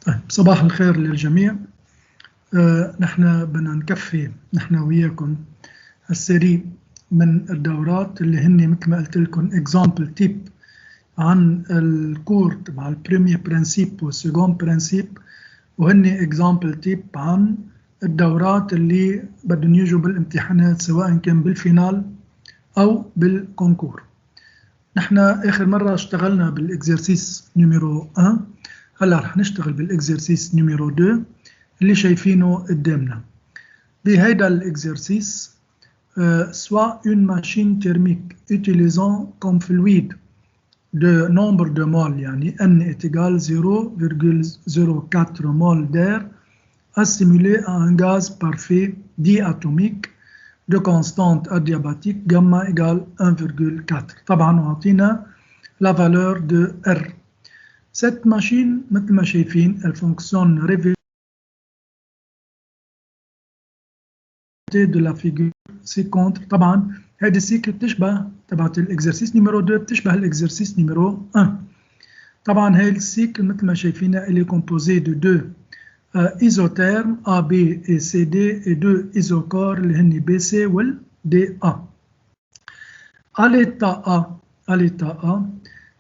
طيب صباح الخير للجميع. نحن بدنا نكفي نحن وياكم السري من الدورات اللي هن مثل ما قلت لكم اكزامبل تيب عن الكور تبع البريمير برنسيب والسيكون برنسيب، وهن اكزامبل تيب عن الدورات اللي بدهم يجوا بالامتحانات سواء كان بالفينال او بالكونكور. نحن اخر مره اشتغلنا بالاكزرسيس نيميرو 1، هلا رح نشتغل بالاكزرسيس نيميرو 2 اللي شايفينه قدامنا. بهيدا الاكزرسيس soit une machine thermique utilisant comme fluide de nombre de moles يعني n est égal 0,04 mol d'air assimilé à un gaz parfait diatomique de constante adiabatique gamma égale 1,4. طبعا وعطينا la valeur de R. Cette machine مثل ما شايفين elle fonctionne réveillée de la figure ci-contre. طبعا هذه السيكل بتشبه تبعت الاكزرسيس نيميرو 2 بتشبه الاكزرسيس نيميرو 1. طبعا هاي السيكل مثل ما شايفينها elle est composée de deux isothermes AB et CD et deux isocores اللي هن BC وال DA. À l'état A,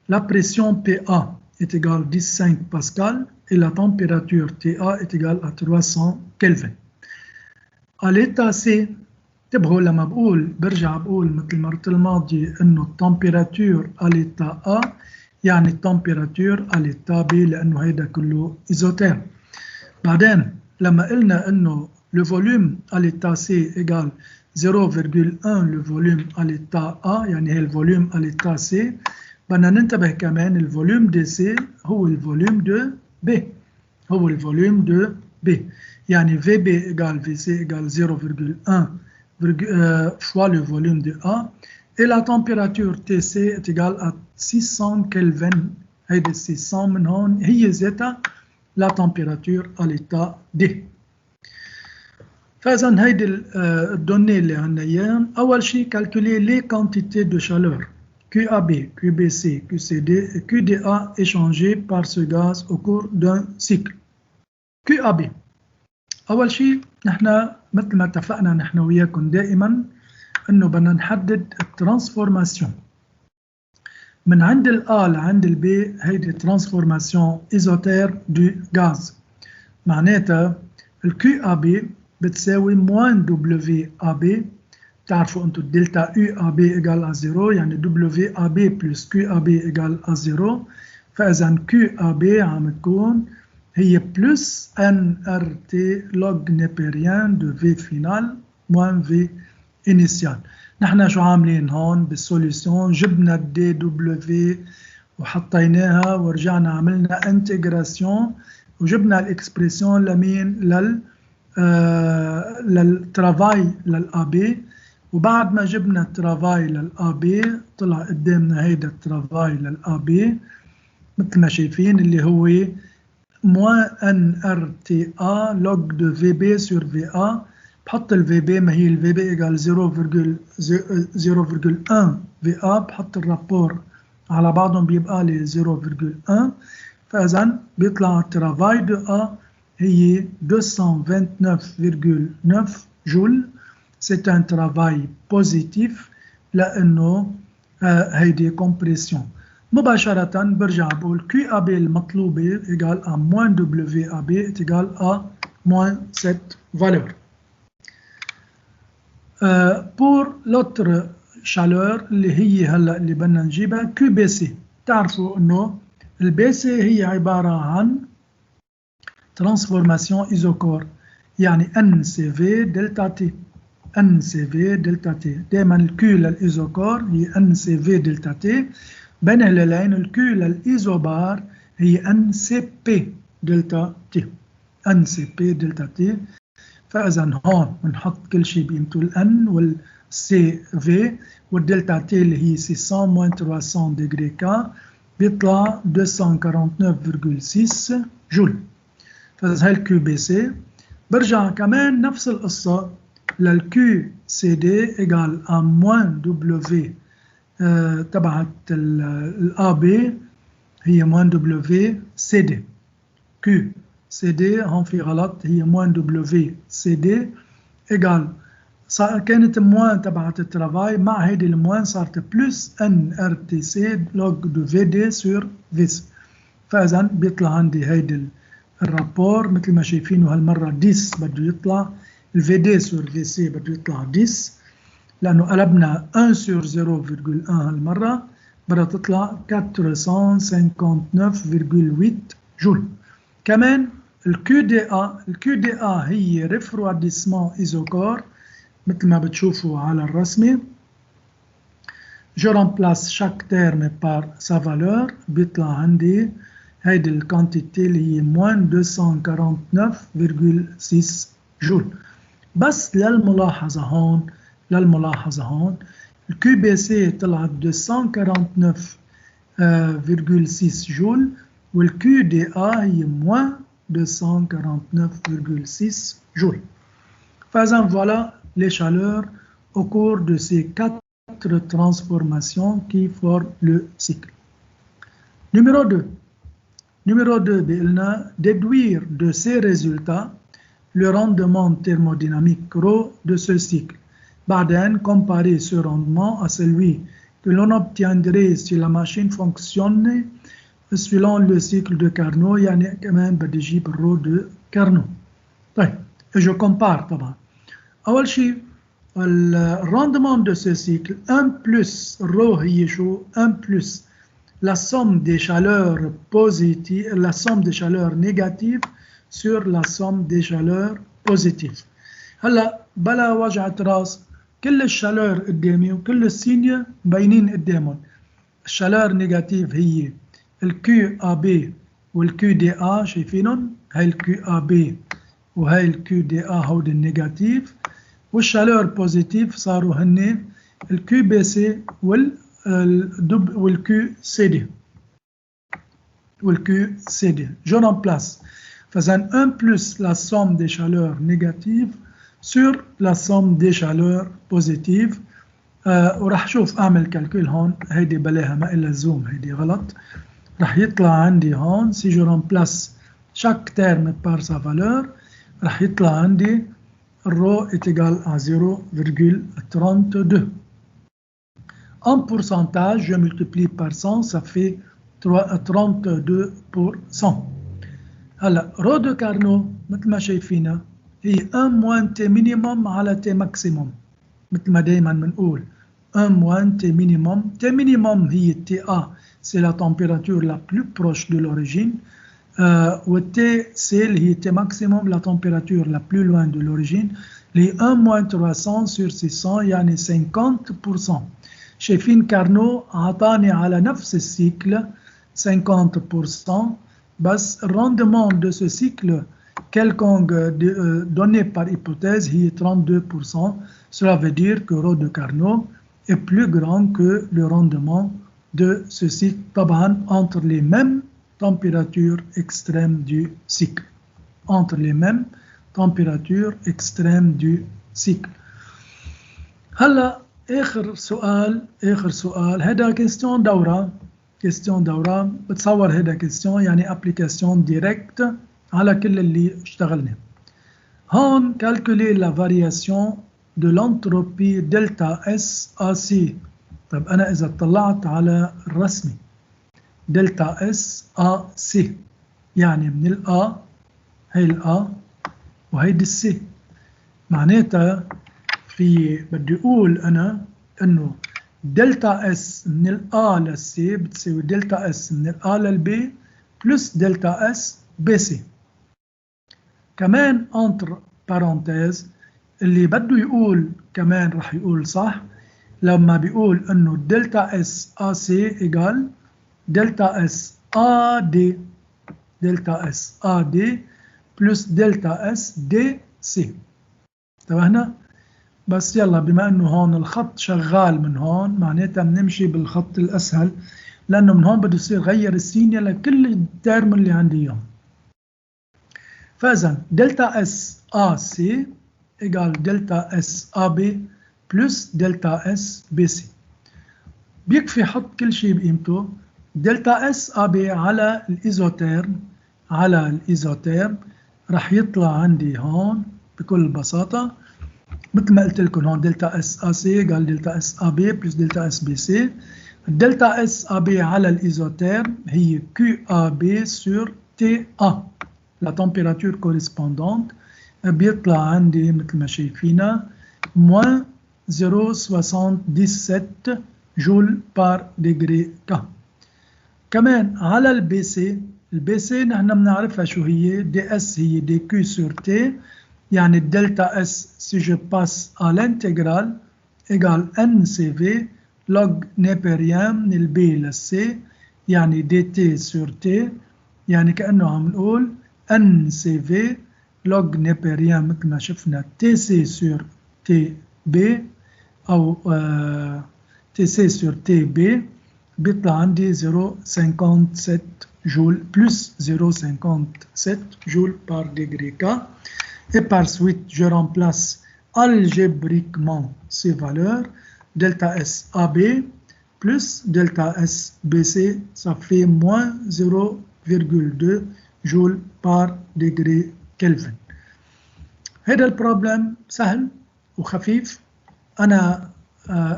la pression PA est égale 15 pascal et la température TA est égale à 300 Kelvin. À l'état C انتبهوا لما برجع بقول مثل المرة الماضية انه التمبيراتور à l'état A يعني التمبيراتور à l'état B لانه هيدا كله ايزوتيرم. بعدين لما قلنا انه le volume à l'état C égale 0,1 le volume à l'état A يعني هي الفوليوم à l'état C، بدنا ننتبه كمان الفوليوم دي سي هو الفوليوم دو B، هو الفوليوم دو B، يعني VB égale VC égale 0,1 fois le volume de A et la température TC est égale à 600 Kelvin. هيدي 600 من هون هي ذاتها la température à l'état D. فإذا هيدي الدوني اللي عندنا اياهم. أول شيء calculer les quantités de chaleur QAB, QBC, QCD et QDA échangées par ce gaz au cours d'un cycle. QAB أول شيء نحن مثل ما اتفقنا نحن وياكم دائما انه بدنا نحدد الترانسفورماسيون من عند الA لعند الB. هيدي ترانسفورماسيون ايزوتير دو غاز، معناتها الQAB بتساوي موان WAB. بتعرفوا انتم الدلتا UAB ايجال à 0 يعني WAB plus QAB ايجال à 0. فاذا QAB عم تكون هي بلس NRT log népérien de V final moins V initial. نحن شو عاملين هون بالسوليسيون؟ جبنا الدي دبليو وحطيناها ورجعنا عملنا انتجراسيون وجبنا الاكسبريسيون لمين؟ للترافاي للابي. وبعد ما جبنا الترافاي للابي طلع قدامنا هيدا الترافاي للابي مثل ما شايفين اللي هو moins NRTA log de VB sur VA. بحط ال VB ما هي ال VB égale 0,1 VA، بحط الرابور على بعضهم بيبقى لي 0,1. فإذا بيطلع الترافاي دو A هي 229,9 جول. C'est un travail positif لأنه هيدي compression. مباشرة برجع بقول QAB المطلوبة égale à moins WAB est égal à moins cette valeur. Pour l'autre chaleur اللي هي هلا اللي بدنا نجيبها QBC. تعرفوا انه الBC هي عبارة عن transformation isochore يعني NCV دلتا T. NCV دلتا T دائما الQ للإيزوكور هي NCV دلتا T، بين الهلالين الكيو للإيزوبار هي NCP دلتا T. NCP دلتا T. فإذا هون بنحط كل شيء بقيمته الN والCV والدلتا T اللي هي 600 - 300 ديجري K بيطلع 249,6 جول. فإذا هاي الكيو بي سي. برجع كمان نفس القصة للكيو سي دي إيجال à moins W تبعت الA B هي moins W CD. Q CD هون في غلط، هي موان دبليو سي دي إيجال كانت موان تبعت الترافاي، مع هيدي الموان صارت بلس ان ار تي سي لوج دو في دي سور فيس. فإذا بيطلع عندي هيدي الرابور مثل ما شايفينه هالمرة 10 بده يطلع، الفي دي سور في سي بده يطلع 10 لأنه قلبنا 1 سور 0.1 هالمرة بدها تطلع 459.8 جول. كمان الكيو دي A هي ريفرواديسمون ايزوكور مثل ما بتشوفوا على الرسمة. Je remplace chaque terme par sa valeur بيطلع عندي هيدي الكانتيتي اللي هي موان 249.6 جول. بس للملاحظة هون الكيو بي سي طلعت 249.6 جول والكيو دي A هي موان 249.6 جول. فإذا voilà les chaleurs au cours de ces 4 transformations qui forment le cycle. Numéro 2 بيقلنا déduire de ces résultats le rendement thermodynamique ρ de ce cycle. بعدين comparer ce rendement à celui que l'on obtiendrait si la machine fonctionne selon le cycle de Carnot. يعني كمان بدي اجيب الرو de Carnot. طيب je compare طبعا. أول شيء le rendement de ce cycle 1 plus ρ هي شو 1 plus la somme des chaleurs positives, la somme des chaleurs négatives sur la somme des chaleurs positives. هلا بلا وجعة راس، كل الشالور قدامي وكل السينيا مبينين قدامهم. الشالور نيجاتيف هي الكيو ا بي والكيو دي ا، شايفينهم؟ هاي الكيو ا بي وهاي الكيو دي ا هودي النيجاتيف، والشالور بوزيتيف صاروا هن الكيو بي سي والكيو سي دي Je remplace. فإذا 1 plus la somme des chaleurs négatives sur la somme des chaleurs positives. وراح شوف أعمل كالكول هون، هيدي بلاها ما إلا زوم، هيدي غلط. راح يطلع عندي هون si je remplace chaque terme par sa valeur راح يطلع عندي ρ est égal à 0,32. En pourcentage, je multiplie par 100, ça fait 32%. هلا رو دو كارنو مثل ما شايفينها هي 1 موان تي مينيموم على تي ماكسيموم، مثل ما دائما بنقول 1 موان تي مينيموم. تي مينيموم هي تي A, c'est la température la plus proche de l'origine, والتي سي اللي هي تي ماكسيموم la température la plus loin de l'origine، اللي 1 موان 300 sur 600 يعني 50%. شايفين كارنو عطاني على نفس السيكل 50%. بس le rendement de ce cycle quelconque donné par hypothèse est 32%. Cela veut dire que ρ de Carnot est plus grand que le rendement de ce cycle, طبعا entre les mêmes températures extrêmes du cycle. Entre les mêmes températures extrêmes du cycle. هلا آخر سؤال هذا كيستيون دورة بتصور هذا كيستيون يعني ابليكاسيون ديريكت على كل اللي اشتغلنا. هون calculer la variation de l'entropie delta S AC. طيب أنا إذا اطلعت على الرسمة delta S AC يعني من الA هي الA وهيدي السي، معناتها في بدي أقول أنا إنه دلتا اس من الA للسي بتساوي دلتا اس من الA للB بلس دلتا اس بي سي. كمان انتر بارونتيز اللي بده يقول كمان رح يقول صح لما بيقول انه دلتا اس A C ايجال دلتا اس A D بلس دلتا اس دي سي. انتبهنا؟ بس يلا بما انه هون الخط شغال من هون معناتها بنمشي بالخط الاسهل، لانه من هون بده يصير غير السينيا لكل الترم اللي عندي اياهم. فاذا دلتا اس A C ايجال دلتا اس A B بلس دلتا اس بي سي. بيكفي حط كل شيء بقيمته. دلتا اس A B على الايزوتيرم على الإيزوتيرم راح يطلع عندي هون بكل بساطة مثل ما قلت لكم هون دلتا اس اي سي قال دلتا اس اي بي بلس دلتا اس بي سي. الدلتا اس اي بي على الإيزوتيرم هي كيو اي بي سور تي ا لا تمبيراتور كوريسبوندونت، بيطلع عندي مثل ما شايفينها موان 0.77 جول بار ديجري ك. كمان على البي سي، البي سي نحن بنعرفها شو هي، دي اس هي دي كيو سور تي، يعني الدلتا اس سي جو باس à l'intégrale égale ان سي في لوج نيبريان من البي للسي، يعني دي تي سور تي، يعني كأنه عم نقول ان سي في لوج نيبريان مثل ما شفنا تي سي سور تي بي أو تي سي سور تي بي، بيطلع عندي 0.57 جول بلس 0.57 جول par degré K. Et par suite, je remplace algébriquement ces valeurs. Delta S AB plus delta S BC, ça fait moins 0,2 جول par degré Kelvin. هذا البروبلم سهل وخفيف. أنا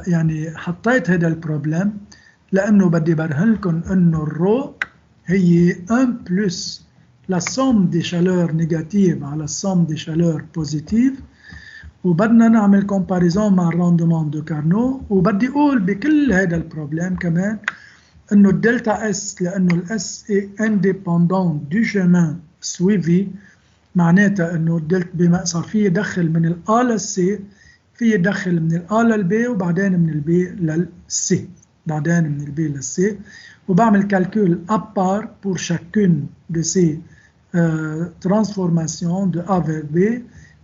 يعني حطيت هذا البروبلم لأنه بدي برهن لكم أنه الرو هي 1 بلس la somme des chaleurs négatives على la somme des chaleurs positives، وبدنا نعمل comparaison مع الراندومون دو كارنو. وبدي أقول بكل هذا البروبلم كمان أنه الدلتا اس لأنه الاس est indépendant du chemin suivi، معناتها أنه الدلتا بما صار فيه يدخل من الA للسي، فيه يدخل من الA للبي وبعدين من البي للسي، بعدين من البي للسي، وبعمل calcul à part pour chacune de ces transformations de A vers B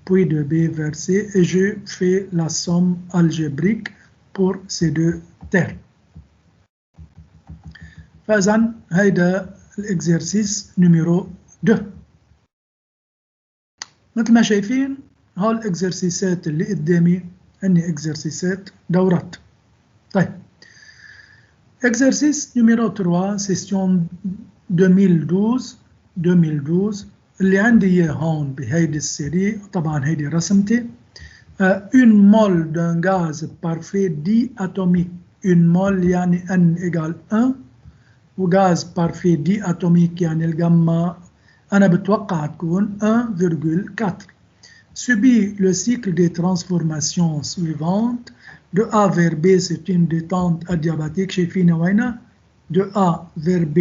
puis de B vers C et je fais la somme algébrique pour ces deux termes. فإذن هيدا الإكزرسيس نميرو 2. مثل ما شايفين هول الإكزرسيسات اللي قدامي هني إكزرسيسات دورات. طيب exercice numéro 3 session 2012 اللي عندي اياه هون بهيدي السيري، طبعا هيدي رسمتي. une mole d'un gaz parfait diatomique، une mole يعني n égale 1 وغاز parfait diatomique يعني الجاما أنا بتوقع تكون 1,4 subit le cycle des transformations suivantes. De A vers B, c'est une détente adiabatique. شايفين وين؟ De A vers B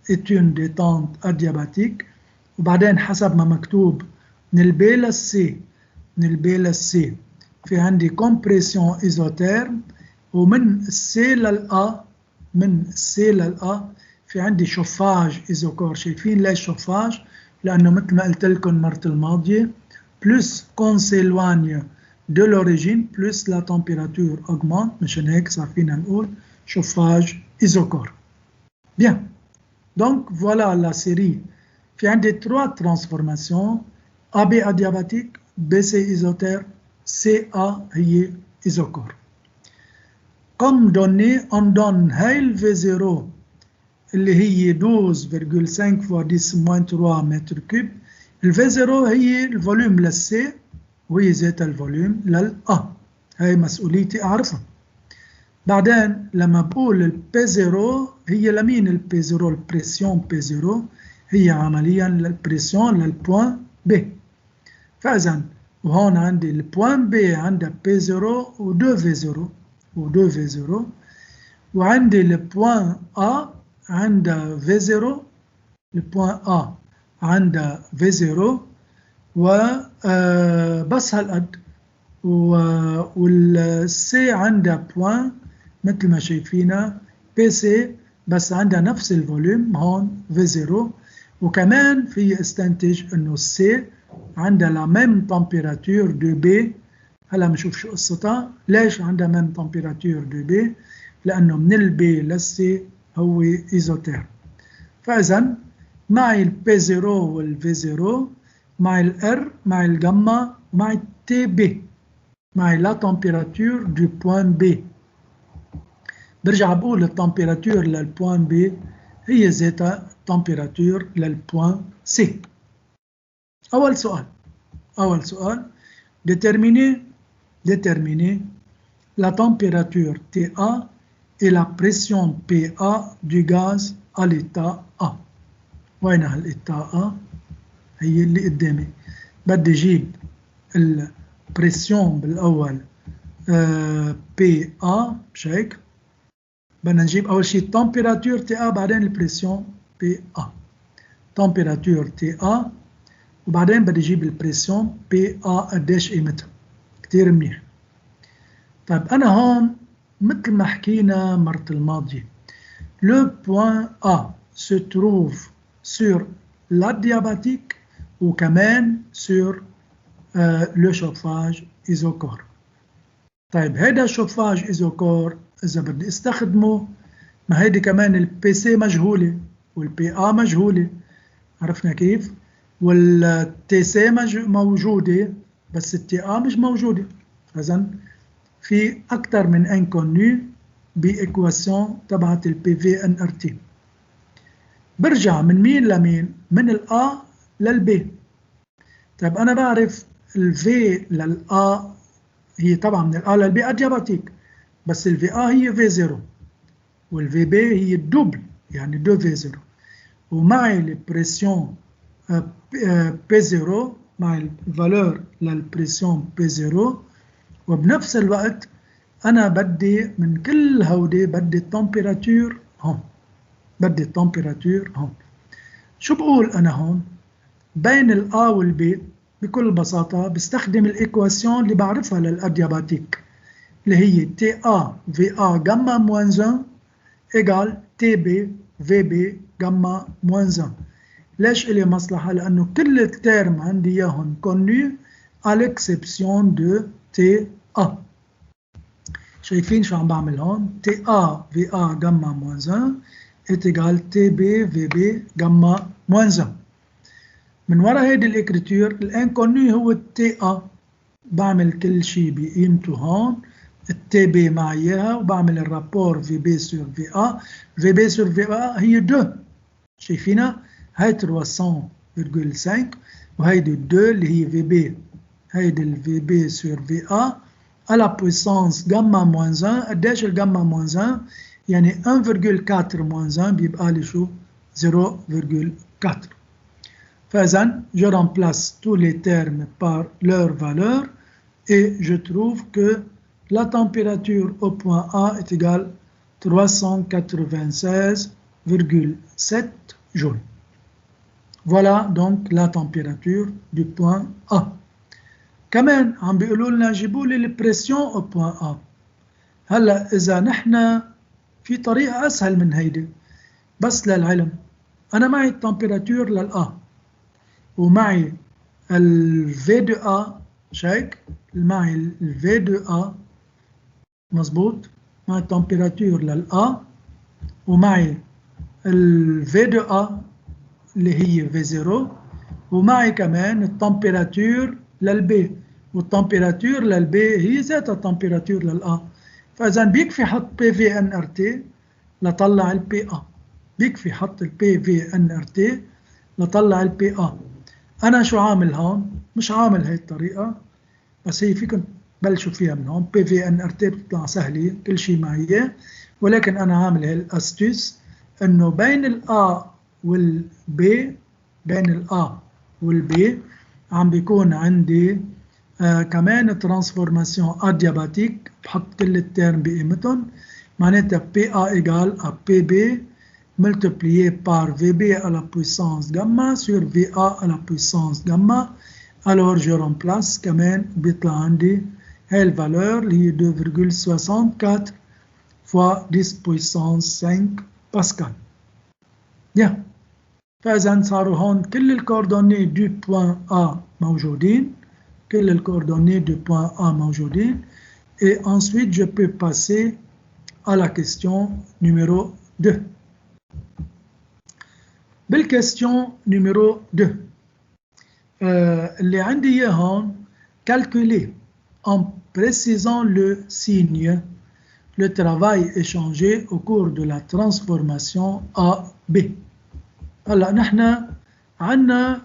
est une détente adiabatique. وبعدين حسب ما مكتوب من ال B لل C في عندي compression isotherme، ومن C للA في عندي chauffage isochore. شايفين ليش chauffage؟ لأنه مثل ما قلت لكم المرة الماضية plus qu'on s'éloigne de l'origine plus la température augmente، مشان هيك صار فينا نقول chauffage isochore. Bien, donc voilà la série. في عندي 3 transformations، AB adiabatique، BC isotherme، CA هي isochore. Comme donné on donne هاي V0 اللي هي 12,5 fois 10-3 متر كوب. V0 هي الفوليوم للسي وهي ذات الفوليوم للأ، هاي مسؤوليتي أعرفها. بعدين لما بقول البي 0 هي لمين البي 0؟ البريسيون بي 0 هي عمليا البريسيون للبوان بي. فإذا وهون عندي البوان بي عندها بي 0 و2 في 0 وعندي البوان A عندها في 0، البوان A عندها في 0 وبس هالقد، والسي عندها بوان مثل ما شايفينها بي سي بس عندها نفس الفوليوم هون في 0. وكمان في استنتج انه السي عندها لا ميم تمبيراتور دو بي. هلا بنشوف شو قصتها، ليش عندها ميم تمبيراتور دو بي؟ لانه من البي للسي هو ايزوتيرم. فاذا معي البي 0 والفي 0 معي الار معي الجاما معي تي بي معي لا تمبيراتور دو بوان بي. برجع بقول التمبيراتور للبوان بي هي ذاتها température للبوان C. أول سؤال déterminer la température TA et la pression PA du gaz à l'état A. وين هالإتا A؟ هي اللي قدامي. بدي أجيب البريسيون بالأول PA مش هيك؟ بدنا نجيب أول شيء température TA بعدين البريسيون PA. température TA وبعدين بدي أجيب البريسيون PA قديش قيمتها. كتير منيح. طيب أنا هون مثل ما حكينا مرة الماضية le point A se trouve sur l'adiabatique وكمان sur le chauffage isocor. طيب هيدا الشوفاج إيزوكور إذا بدي استخدمه ما هيدي كمان البي سي مجهولة والبي A مجهولة، عرفنا كيف؟ والتي سي موجودة بس التي A مش موجودة. إذن في أكثر من انكونو بإكواسيون تبعت البي في ان ار تي. برجع من مين لمين؟ من الA للB. طيب أنا بعرف الفي للA هي طبعا من الA للB أدياباتيك، بس الفي A هي V0 والفي B هي الدوبل يعني 2V0 ومعي البريسيون P0 مع الفالور للبريسيون P0 وبنفس الوقت أنا بدي من كل هودي بدي التمبيراتور هون. شو بقول أنا هون؟ بين الA والB بكل بساطة بستخدم الإيكواسيون اللي بعرفها للأدياباتيك اللي هي TA VA جاما موان 1 إيجال TB VB جاما موان 1. ليش إلي مصلحة؟ لأنه كل الترم عندي إياهم كونو à l'exception de TA. شايفين شو عم بعمل هون؟ TA VA جاما موان 1 est égal TB VB جاما موان 1. من وراء هيدي الإكريتور الانكونو هو TA، بعمل كل شيء بقيمته هون التي بي مع إياها وبعمل الرابور في بي سور في A. في بي سور في A هي 2 شايفينها؟ هاي 300.5 وهيدي 2 اللي هي في بي، هيدي الفي بي سور في A على بويسانس جاما موان 1. قديش الجاما موان 1؟ يعني 1,4 موان 1 بيبقى لي شو؟ 0,4. فإذن je remplace tous les termes par leur valeur et je trouve que la température au point A est égale 396,7 joules. Voilà donc la température du point A. كمان عم بيقولوا لنا جيبوا لي البريسيون au point A. هلا إذا نحن في طريقة أسهل من هيدي بس للعلم، أنا معي التمبيراتور للA ومعي ال V2A شايك؟ معي ال V2A مظبوط، معي التمبيراتور للA ومعي ال V2A اللي هي V0 ومعي كمان التمبيراتور للB والتمبيراتور للB هي ذاتها التمبيراتور للA. فإذا بيكفي حط PVNRT لطلع ال PA، بيكفي حط ال PVNRT لطلع ال PA. أنا شو عامل هون؟ مش عامل هاي الطريقة بس هي فيكم بلشوا فيها من هون. PVNRT بتطلع سهلة كل شيء معي، ولكن أنا عامل هاي الأستوس إنه بين الA والB، بين الA والB عم بيكون عندي كمان ترانسفورماسيون أدياباتيك، بحط كل الترم بقيمتهم، معناتها PA égale à PB multiplié par VB à la puissance gamma sur VA à la puissance gamma. Alors je remplace كمان بيطلع عندي هاي الفالور اللي هي 2,64 fois 10 puissance 5 باسكال. فإذا صاروا هون كل الكوردوني دو بوان A موجودين، كل الكوردوني دو بوان A موجودين. Et ensuite je peux passer à la question numéro 2. بالكستيون numéro 2 اللي عندي إياه هون calculer en précisant le signe le travail échangé au cours de la transformation AB. هلا نحن عندنا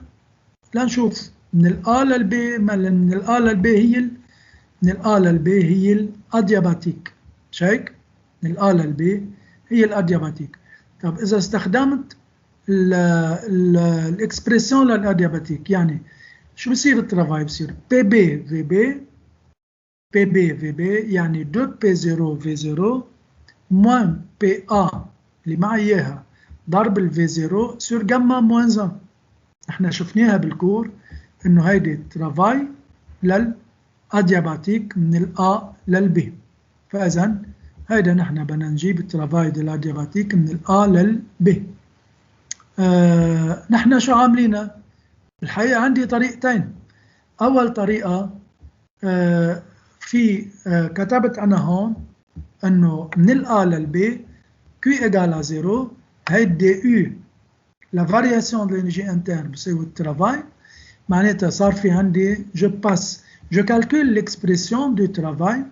لنشوف من الآ للبي، من الآ للبي هي من الآ للبي هي الأدياباتيك، شايك؟ من الآ للبي هي الأدياباتيك. طب إذا استخدمت الإكسبريسيون للأدياباتيك، يعني شو بصير الترافاي؟ بصير بي بي في بي، بي بي في بي يعني 2 بي 0 في 0 موان بي A اللي معي إياها ضرب الفي 0 سور جاما موان 1. احنا شفناها بالكور إنه هيدي ترافاي للأدياباتيك من الآ للبي. فإذا هيدا نحن بدنا نجيب الترافاي دي الأدياباتيك من الآ للبي. نحن شو عاملين؟ الحقيقة عندي طريقتين. أول طريقة في كتبت أنا هون أنه من الآ للبي Q égale à 0 هيدي U la variation de l'énergie interne بساوي الترافاي. معناتها صار في عندي je calcule l'expression du travail,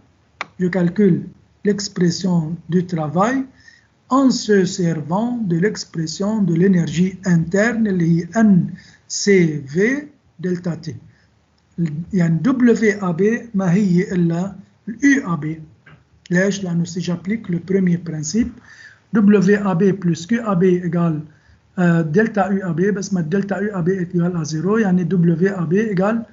je calcule l'expression du travail en se servant de l'expression de l'énergie interne اللي هي NCV delta T. يعني WAB ما هي إلا UAB. ليش؟ لأنه si j'applique le premier principe WAB plus QAB égale delta UAB، بس ما delta UAB égale à 0 يعني WAB égale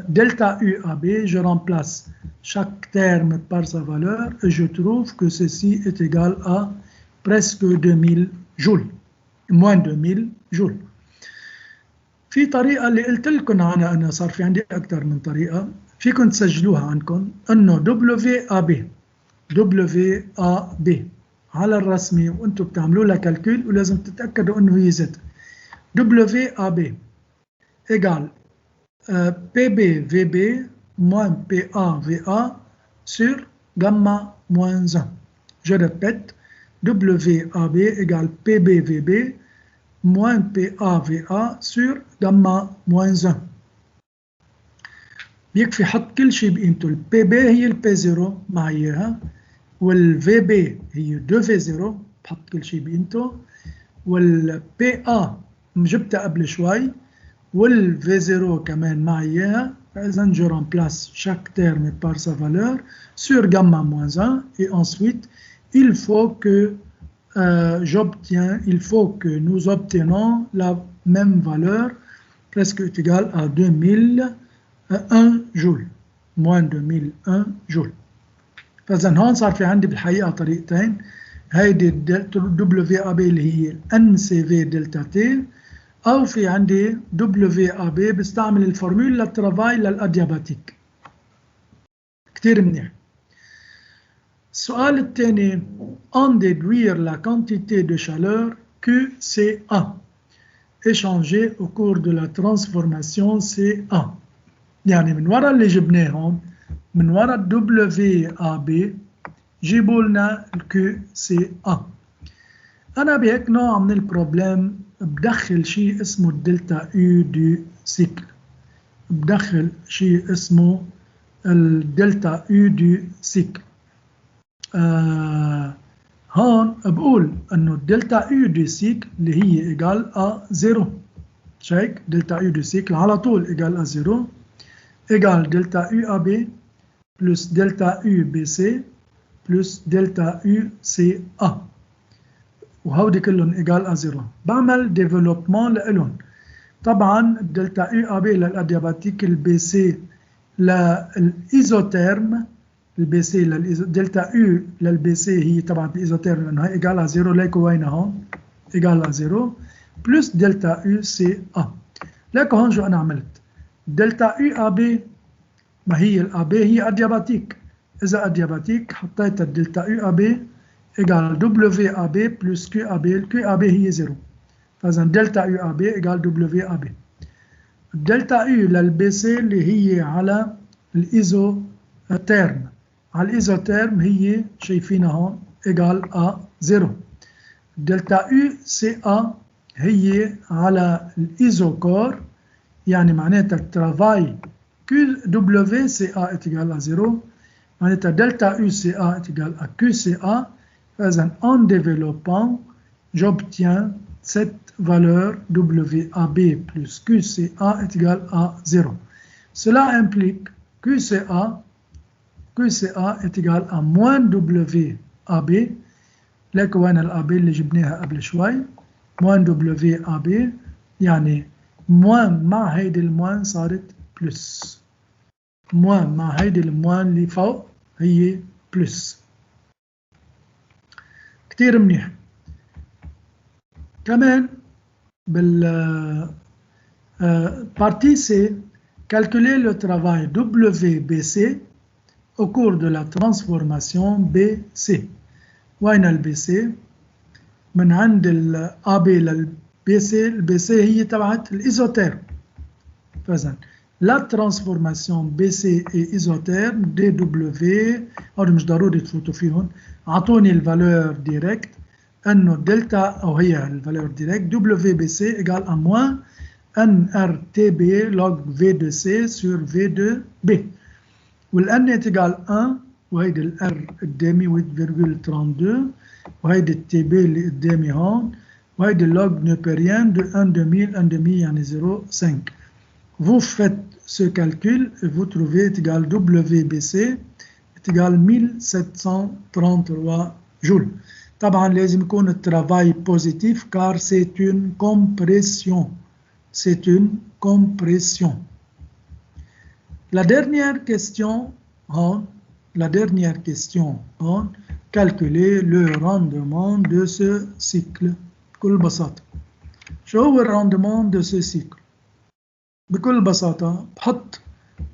delta UAB. Je remplace chaque terme par sa valeur et je trouve que ceci est égal à presque 2000 joules, moins 2000 joules. في طريقة اللي قلت لكم عنها أنا، صار في عندي أكثر من طريقة فيكم تسجلوها عندكم، أنه WAB على الرسمي وأنتم بتعملوا لها كالكول ولازم تتأكدوا أنه هي زد. WAB égale PB VB moins PA VA sur gamma moins 1. Je répète, WAB égale PB VB moins PAVA sur gamma moins 1. بيكفي حط كل شيء بقيمته. البي بي هي البي 0 مع اياها، والفي بي هي 2 في 0 بحط كل شيء بقيمته، والبي ا جبتها قبل شوي، والفي 0 كمان مع اياها. فاذا je remplace chaque terme par sa valeur sur gamma moins 1 et ensuite il faut que nous obtenons la même valeur presque égale à 2001 joules, moins 2001 joules. فإذا هون صار في عندي بالحقيقة طريقتين، هيدي WAB اللي هي NCV دلتا تي، أو في عندي WAB بستعمل الفورمول للترافاي للأدياباتيك. كتير منيح. السؤال الثاني، en déduire la quantité de chaleur QCA échangée au cours de la transformation CA. يعني من وراء اللي جبناهم، من وراء WAB جيبوا لنا QCA. أنا بهيك نوع من البروبلم بدخل شيء اسمه الدلتا يو دي سيكل، بدخل شيء اسمه الدلتا يو دي سيكل. هون بقول انه الدلتا يو دي سيكل اللي هي ايجال ا 0، شايك؟ دلتا يو دي سيكل على طول ايجال ا 0 ايجال دلتا يو ا بي بلس دلتا يو بي سي بلس دلتا يو سي ا، وهودي كلهم ايجال ا 0. بعمل ديفلوبمون لإلهم. طبعا الدلتا يو ا بي للادياباتيك، البي سي للايزوتيرم، البي سي دلتا يو للبي سي هي طبعا الايزوتيرم لانها ايجال على 0، ليكو وين هون ايجال على 0 بلس دلتا يو سي ا. ليكو هون شو انا عملت؟ دلتا يو ا بي ما هي الا بي هي ادياباتيك، اذا ادياباتيك حطيت الدلتا يو ا بي ايجال دبليو ا بي بلس كيو ا بي، الكيو ا بي هي 0، فاذا دلتا يو ا بي ايجال دبليو ا بي. الدلتا يو للبي سي اللي هي على الايزوتيرم، على الايزوتيرم هي شايفينها هون ايجال ا 0. دلتا يو سي ا هي على الايزوكور، يعني معناتها الترافاي كيو دبليو سي ا ايجال ا 0، معناتها دلتا يو سي ا ايجال ا كيو سي ا. فاذا en développant j'obtiens cette valeur WAB plus QCA est égal à 0. Cela implique QCA est égal à moins WAB. لك وين الAB اللي جبناها قبل شوي؟ moins WAB يعني موان مع هيدي الموان صارت بلس. موان مع هيدي الموان اللي فوق هي بلس. كتير منيح. كمان بال partie C, calculer le travail WBC au cours de la transformation BC. وين الBC؟ من عند الAB للBC. الBC هي تبعت الإيزوتيرم. فإذا la transformation BC et isotherme DW هذول مش ضروري تفوتوا فيهم. أعطوني الفالور ديريكت أنه دلتا أو هي الفالور ديريكت WBC égale à moins NRTB log V de C sur V de B. والN est égal 1 وهيدي الR قدامي 8,32 وهيدي الTB اللي قدامي هون وهيدي اللوج نوبريان de 1 demi 1 demi يعني 0,5. Vous faites ce calcul et vous trouvez est égal WBC est égal 1733 joules. طبعا لازم يكون الترافاي بوزيتيف car c'est une compression. C'est une compression. La dernière question هون calculer le rendement de ce cycle. بكل بساطة شو هو الراندمان de ce cycle؟ بكل بساطة بحط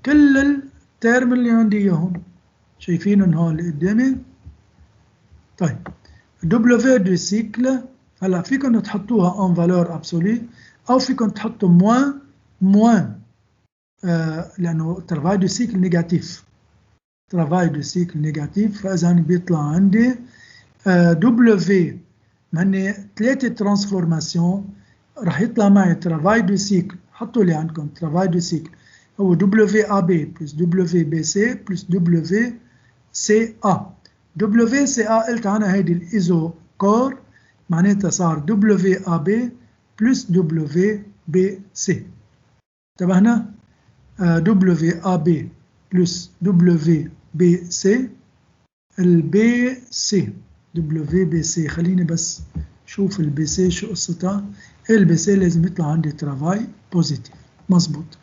كل التيرم اللي عندي اياهم شايفينهم هون اللي قدامي. طيب W du cycle هلا فيكم تحطوها en valeur absolue أو فيكم تحطوا موان لأنه travail du cycle négatif. travail du cycle négatif فإذا بيطلع عندي W هن 3 ترانسفورماسيون راح يطلع معي travail du cycle. حطوا لي عندكم travail du cycle هو WAB plus WBC plus WCA. WCA قلت عنها هيدي الإيزو كور معناتها صار WAB plus WBC. انتبهنا؟ WAB plus WBC الBC WBC خليني بس شوف الBC شو قصتها. الBC لازم يطلع عندي ترافاي بوزيتيف مزبوط.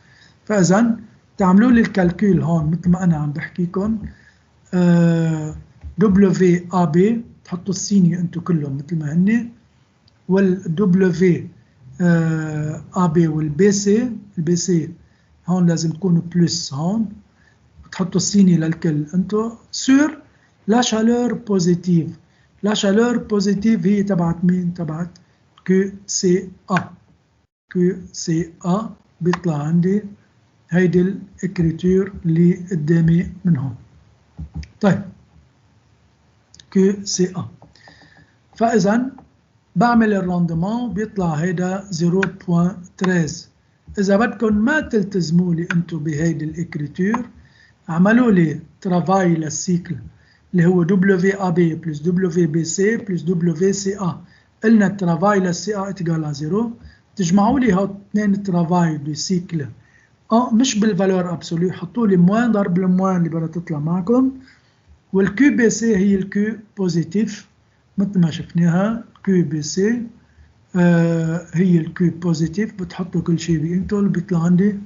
فإذا تعملوا لي الكالكول هون مثل ما أنا عم بحكيكم. WAB تحطوا السيني أنتم كلهم مثل ما هن والW AB والBC الBC هون لازم تكونوا بلس هون تحطوا السيني للكل أنتم sur la chaleur positive. la chaleur positive هي تبعت مين؟ تبعت QCA. QCA بيطلع عندي هيدي الإكريتور اللي قدامي من هون. طيب QCA فإذا بعمل الراندمان بيطلع هيدا 0.13. إذا بدكم ما تلتزموا لي أنتم بهيدي الإكريتور عملوا لي ترافاي للسيكل اللي هو WAB plus WBC plus WCA. قلنا الترافاي للCA اتجال على 0. تجمعوا لي هاد اثنين ترافاي دو سيكل مش بالفالور ابسولو. حطوا لي موان ضرب الموان اللي بدها تطلع معكم. والكيو بي سي هي الكيو بوزيتيف مثل ما شفناها. كيو بي سي هي الكيو بوزيتيف. بتحطوا كل شيء بانتول بيطلع عندي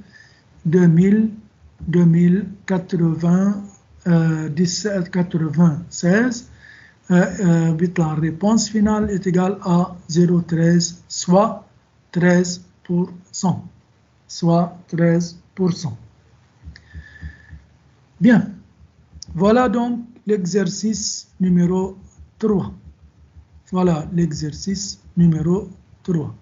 2096 بيطلع الريبونس فينال est égal à 0,13 soit 13%. soit 13%. Bien, voilà donc l'exercice numéro 3. Voilà l'exercice numéro 3.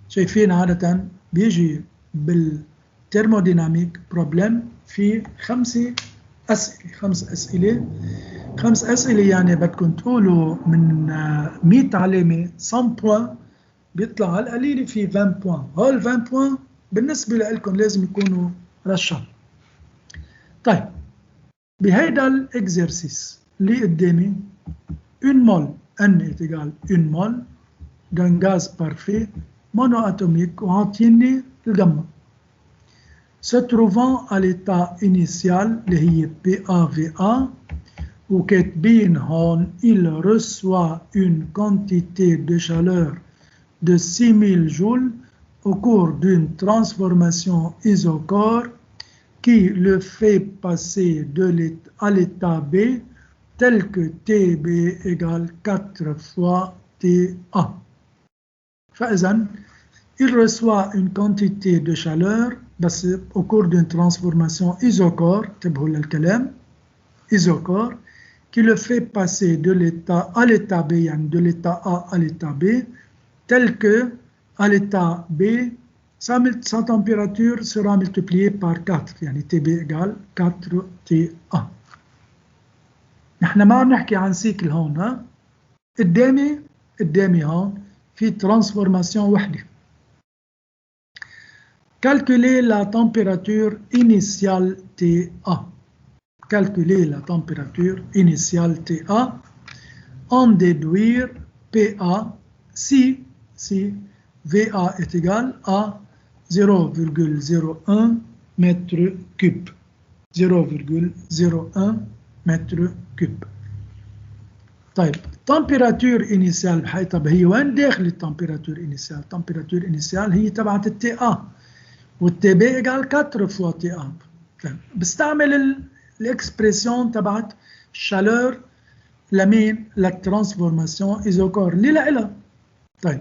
شايفين عادة بيجي بالترموديناميك بروبلم في 5 أسئلة. 5 أسئلة يعني بدكم تقولوا من 100 علامة 100 بوان بيطلع على القليل في 20 بوان. هول 20 بوان بالنسبة لكم لازم يكونوا رشا. طيب بهيدا الإكزرسيس اللي قدامي 1 مول N est égal 1 mol d'un gaz parfait monoatomique وعاطيني الجاما se trouvant à l'état initial اللي هي PaVa وكاتبين هون il reçoit une quantité de chaleur de 6000 joules au cours d'une transformation isochore qui le fait passer à l'état B tel que TB égale 4 fois TA. فإذا il reçoit une quantité de chaleur بس au cours d'une transformation isochore انتبهوا للكلام isochore qui le fait passer de l'état à l'état B يعني de l'état A à l'état B tel que à l'état B sa température sera multipliée par 4 يعني TB égale 4 TA. نحن ما عم نحكي عن سيكل هون ها قدامي هون في ترانسفورماسيون وحده. Calculer la température initiale TA. Calculer la température initiale TA en déduire PA si VA est égal à 0,01 mètre cube. 0,01 mètre cube. طيب température initiale طب هي وين داخل التمبيراتور initiale؟ التمبيراتور initiale هي تبعت التي A والتي B ايجال 4 فوا تي A. بستعمل الاكسبريسيون تبعت الشالور لمين؟ للترانسفورماسيون ايزوكور اللي لها. طيب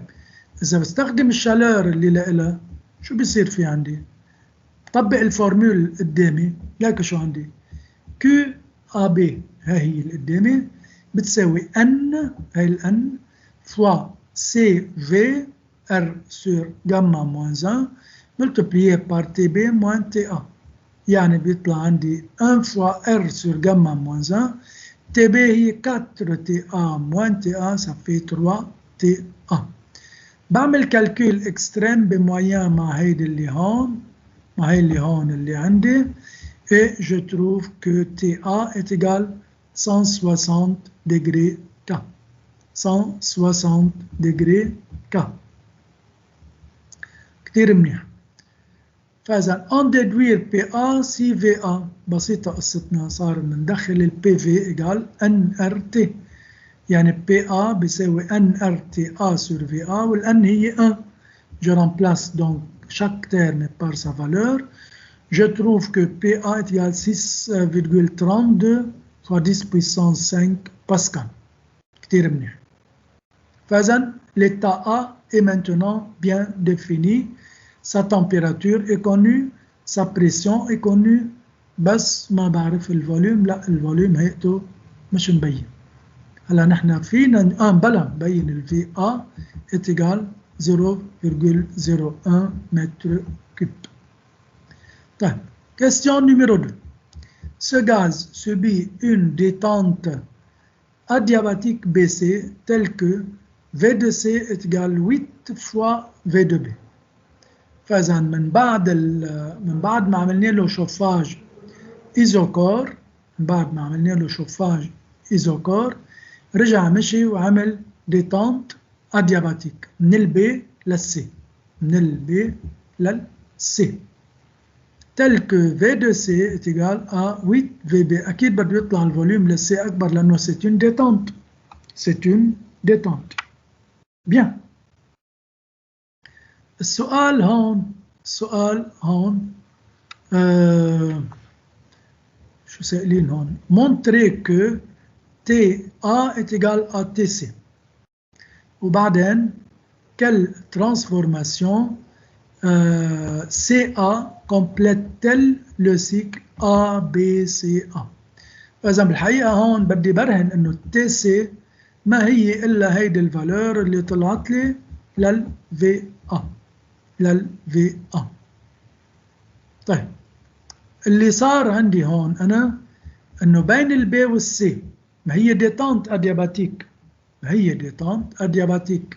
اذا بستخدم الشالور اللي لها شو بيصير في عندي؟ طبق الفورمول قدامي لك شو عندي؟ كيو ا بي هي اللي قدامي بتساوي ان هي الان فوا سي في ار سور جاما موان 1 multiplié par TB moins TA. يعني بيطلع عندي 1 fois R sur gamma moins 1. TB هي 4 TA moins TA, ça fait 3 TA. بعمل كالكول اكستريم بموين مع هيدي اللي هون مع هي اللي هون اللي عندي et je trouve que TA est égal 160 degrés K. 160 degrés K. كتير منيح. فإذا en déduire PA si VA بسيطة قصتنا صار بندخل ال PV إيجال NRT يعني PA بيساوي NRTA sur VA والN هي 1. Je remplace donc chaque terme par sa valeur. Je trouve que PA est égal 6,32 fois 10 puissance 5 Pascal. كتير منيح. فإذا l'état A est maintenant bien défini. Sa température est connue, sa pression est connue, بس ما بعرف الفوليوم. لا الفوليوم هيئته مش مبين. هلا نحن فينا بلا مبين ال VA est égal 0,01 mètre cube. طيب question numéro 2. Ce gaz subit une détente adiabatique baissée telle que V de C est égal 8 fois V de B. فإذا من بعد ما عملنا له شوفاج إيزوكور رجع مشي وعمل ديتانت أدياباتيك من البي للسي tel que V de C est égal à 8 VB. أكيد بده يطلع الفوليوم للسي أكبر لأنه c'est une détente. Bien. السؤال هون شو سائلين هون؟ montrer que TA est égal à TC. وبعدين quelle transformation CA complète-t-elle le cycle ABCA. فإذا بالحقيقة هون بدي برهن إنه TC ما هي إلا هيدي الفالور اللي طلعت لي للVA. طيب اللي صار عندي هون أنا إنه بين البي والسي ما هي ديتانت أدياباتيك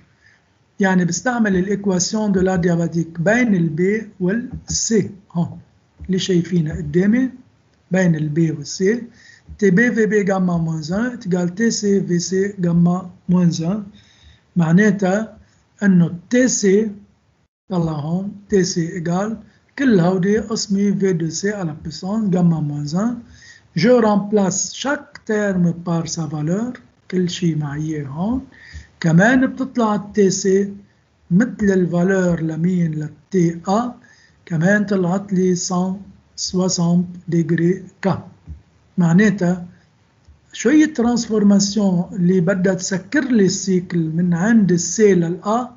يعني بستعمل الإكواسيون دو لادياباتيك بين البي والسي هون اللي شايفينها قدامي بين البي والسي تي بي في بي جاما موان 1 تقال تي سي في سي جاما موان 1 معناتها انه تي سي طلع هون تي سي ايجال كل هودي قسمي في دو سي على puissance gamma moins 1. Je remplace chaque terme par sa valeur. كل شيء معي هون. كمان بتطلع التي سي مثل الفالور لمين للتي ا كمان طلعت لي 160 ديجري كا. معناتها شوية ترانسفورماسيون اللي بدها تسكر لي السيكل من عند السي للآ،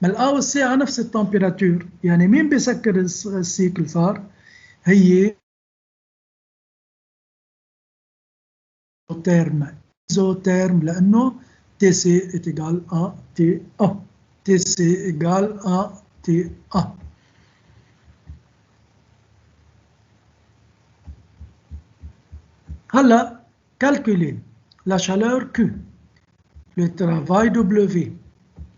ما الآ والسي على نفس التمبيراتور، يعني مين بيسكر السيكل صار؟ هي تيرم ايزوتيرم لأنه تي سي اتيجال ا تي ا تي سي égale à TA. هلا calculer la chaleur Q, le travail W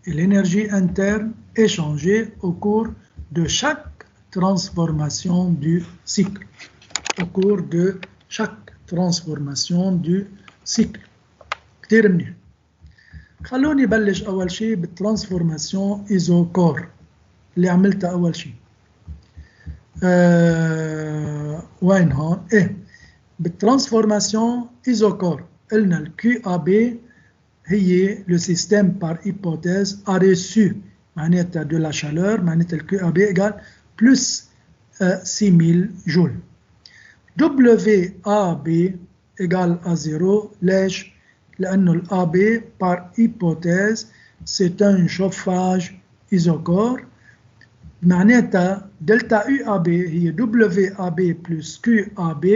et l'énergie interne échangée au cours de chaque transformation du cycle. Au cours de chaque transformation du cycle. كتير منيح. خلوني بلش أول شيء بالترانسفورماسيون إيزوكور اللي عملتها أول شيء. وين هون؟ إيه بالترانسفورماسيون إيزوكور قلنا ال QAB هي le système par hypothèse a reçu معناتها de la chaleur معناتها ال QAB égale plus 6000 جول. WAB égale à 0 ليش؟ لأنه ال AB par hypothèse c'est un chauffage isocore معناتها دلتا UAB هي WAB plus QAB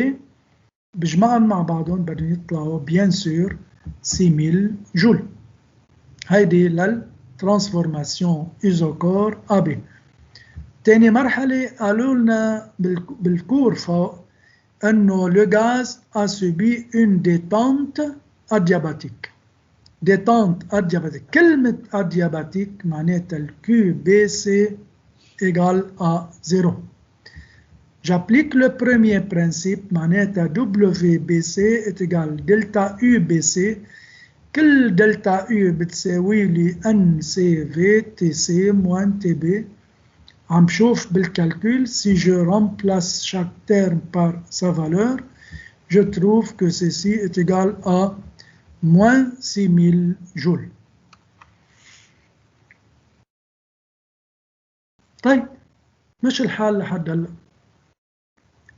بجمعهم مع بعضهم بدهم يطلعوا بيان سور 6000 جول. هيدي للترانسفورماسيون ايزوكور AB. تاني مرحلة قالوا لنا بالكور فوق انه le gaz a subi une détente adiabatique. Détente adiabatique. كلمة adiabatique معناتها ال QBC égale à 0. J'applique le premier principe معناتها WBC est égal delta UBC. كل delta U بتساوي لي NCV TC moins TB. عم شوف بالcalcul si je remplace chaque terme par sa valeur, je trouve que ceci est égal à moins 6000 joules. طيب مش الحال لحد هلا.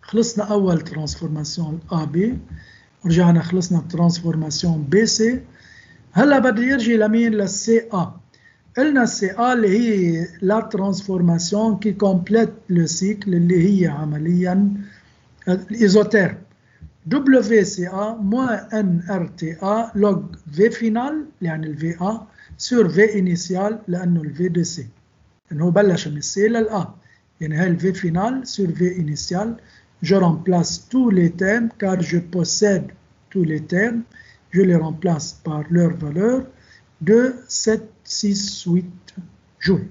خلصنا أول ترانسفورماسيون AB ورجعنا خلصنا بترانسفورماسيون BC. هلا بدي يرجي لمين؟ للCA. قلنا الCA اللي هي لا ترانسفورماسيون كي كومبليت لو سيكل اللي هي عمليا الإيزوتيرم. WCA moins NRTA log V final يعني ال VA sur V initial لأنه ال V de C. إنه بلش من C للA. يعني هاي ال V final sur V initial. Je remplace tous les termes car je possède tous les termes. Je les remplace par leur valeur de 768 joules.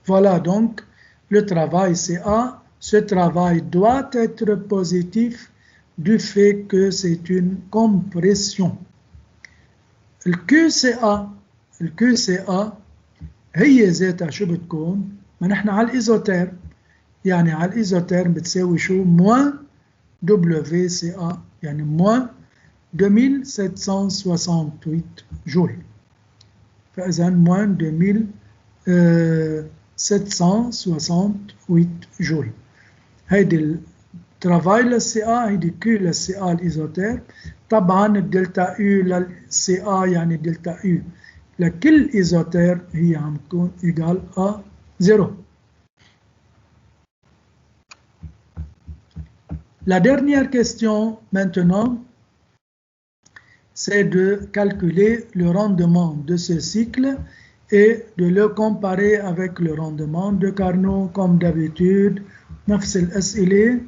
Voilà donc le travail CA. Ce travail doit être positif du fait que c'est une compression. Le QCA هي ذاتها شو بتكون؟ ما نحن على الإيزوتيرم، يعني على الإيزوتيرم بتساوي شو؟ موان WCA يعني موان 2768 جول. فإذا موان 2768 جول. هيدي الترافاي للCA هيدي Q للCA الإيزوتيرم. طبعا الدلتا U للCA يعني الدلتا U لكل إيزوتيرم هي عم تكون إيجال à 0. La dernière question maintenant, c'est de calculer le rendement de ce cycle et de le comparer avec le rendement de Carnot comme d'habitude. نفس الأسئلة